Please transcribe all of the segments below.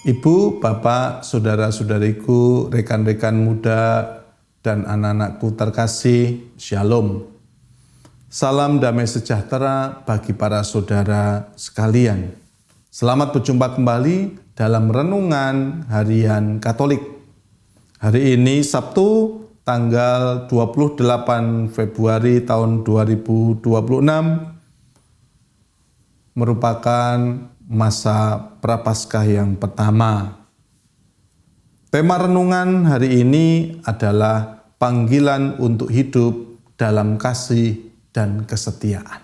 Ibu, Bapak, saudara-saudariku, rekan-rekan muda, dan anak-anakku terkasih, Shalom. Salam damai sejahtera bagi para saudara sekalian. Selamat berjumpa kembali dalam Renungan Harian Katolik. Hari ini Sabtu, tanggal 28 Februari tahun 2026, merupakan masa Prapaskah yang pertama. Tema renungan hari ini adalah panggilan untuk hidup dalam kasih dan kesetiaan.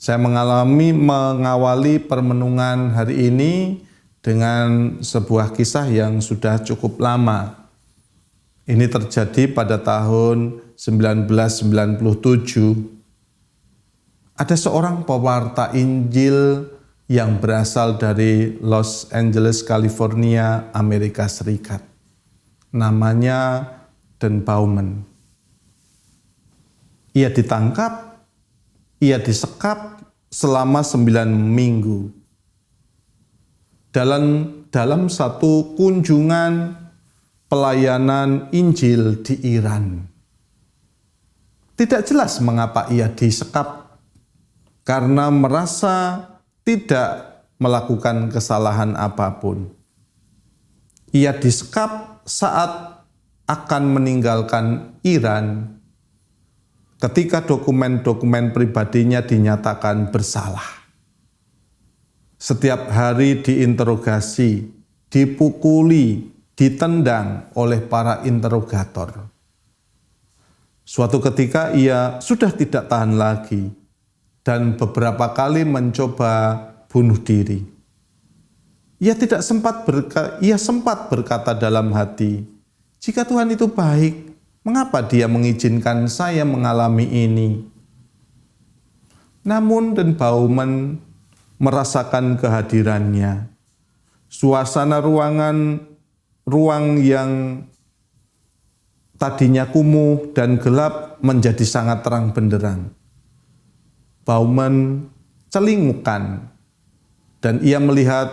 Saya mengawali permenungan hari ini dengan sebuah kisah yang sudah cukup lama. Ini terjadi pada tahun 1997. Ada seorang pewarta Injil yang berasal dari Los Angeles, California, Amerika Serikat. Namanya Dan Bowman. Ia ditangkap, ia disekap selama 9 minggu. Dalam satu kunjungan pelayanan Injil di Iran. Tidak jelas mengapa ia disekap, karena merasa tidak melakukan kesalahan apapun. Ia disekap saat akan meninggalkan Iran ketika dokumen-dokumen pribadinya dinyatakan bersalah. Setiap hari diinterogasi, dipukuli, ditendang oleh para interrogator. Suatu ketika ia sudah tidak tahan lagi dan beberapa kali mencoba bunuh diri. Ia sempat berkata dalam hati, jika Tuhan itu baik, mengapa Dia mengizinkan saya mengalami ini? Namun Dan Bowman merasakan kehadirannya. Suasana ruang yang tadinya kumuh dan gelap menjadi sangat terang benderang. Bowman celingukan dan ia melihat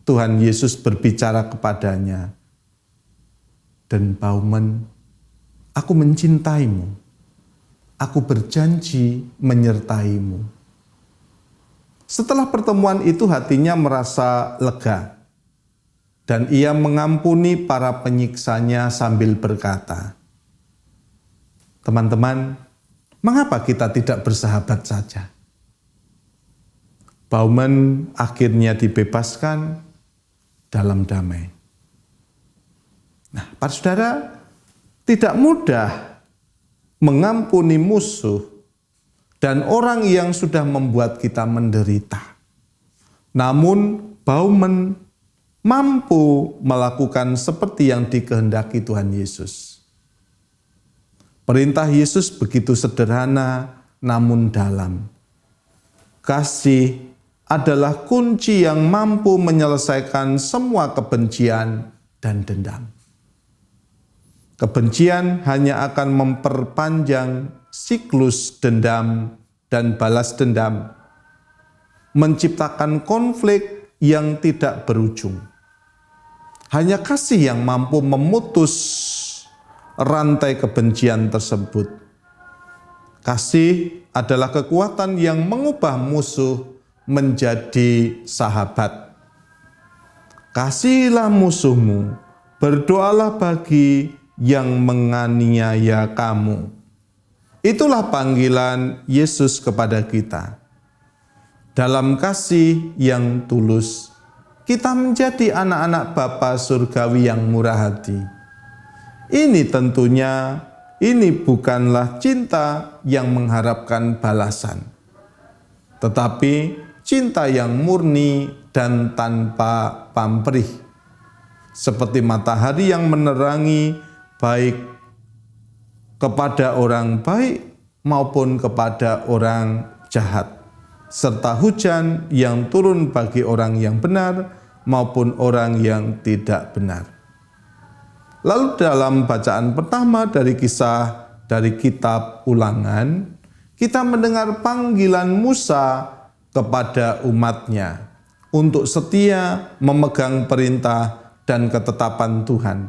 Tuhan Yesus berbicara kepadanya. Dan Bowman, aku mencintaimu, aku berjanji menyertaimu. Setelah pertemuan itu hatinya merasa lega dan ia mengampuni para penyiksanya sambil berkata, teman-teman, mengapa kita tidak bersahabat saja? Bowman akhirnya dibebaskan dalam damai. Nah, para saudara, tidak mudah mengampuni musuh dan orang yang sudah membuat kita menderita. Namun, Bowman mampu melakukan seperti yang dikehendaki Tuhan Yesus. Perintah Yesus begitu sederhana namun dalam. Kasih adalah kunci yang mampu menyelesaikan semua kebencian dan dendam. Kebencian hanya akan memperpanjang siklus dendam dan balas dendam, menciptakan konflik yang tidak berujung. Hanya kasih yang mampu memutus rantai kebencian tersebut. Kasih adalah kekuatan yang mengubah musuh menjadi sahabat. Kasihilah musuhmu, berdoalah bagi yang menganiaya kamu. Itulah panggilan Yesus kepada kita. Dalam kasih yang tulus, kita menjadi anak-anak Bapa surgawi yang murah hati. Ini bukanlah cinta yang mengharapkan balasan, tetapi cinta yang murni dan tanpa pamrih, seperti matahari yang menerangi baik kepada orang baik maupun kepada orang jahat, serta hujan yang turun bagi orang yang benar maupun orang yang tidak benar. Lalu dalam bacaan pertama dari kisah dari kitab Ulangan, kita mendengar panggilan Musa kepada umatnya untuk setia memegang perintah dan ketetapan Tuhan.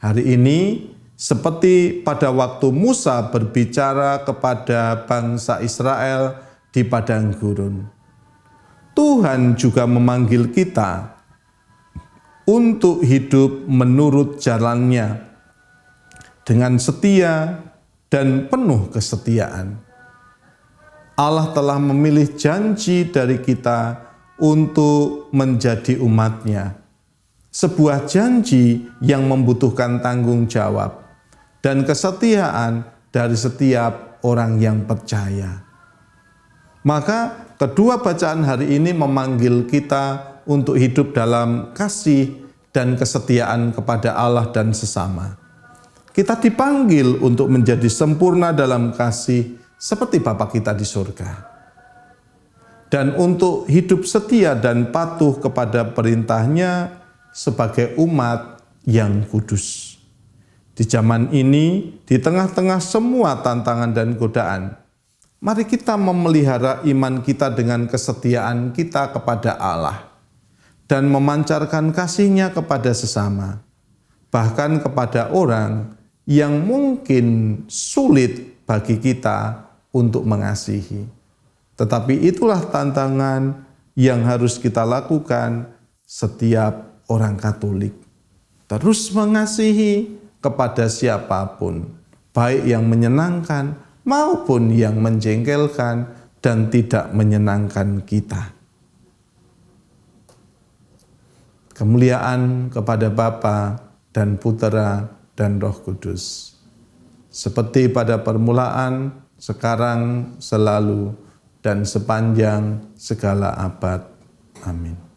Hari ini, seperti pada waktu Musa berbicara kepada bangsa Israel di padang gurun, Tuhan juga memanggil kita untuk hidup menurut jalannya dengan setia dan penuh kesetiaan. Allah telah memilih janji dari kita untuk menjadi umat-Nya. Sebuah janji yang membutuhkan tanggung jawab dan kesetiaan dari setiap orang yang percaya. Maka kedua bacaan hari ini memanggil kita untuk hidup dalam kasih dan kesetiaan kepada Allah dan sesama. Kita dipanggil untuk menjadi sempurna dalam kasih seperti Bapa kita di surga. Dan untuk hidup setia dan patuh kepada perintah-Nya sebagai umat yang kudus. Di zaman ini, di tengah-tengah semua tantangan dan godaan, mari kita memelihara iman kita dengan kesetiaan kita kepada Allah dan memancarkan kasih-Nya kepada sesama, bahkan kepada orang yang mungkin sulit bagi kita untuk mengasihi. Tetapi itulah tantangan yang harus kita lakukan setiap orang Katolik. Terus mengasihi kepada siapapun, baik yang menyenangkan maupun yang menjengkelkan dan tidak menyenangkan kita. Kemuliaan kepada Bapa dan Putera dan Roh Kudus, seperti pada permulaan, sekarang, selalu, dan sepanjang segala abad. Amin.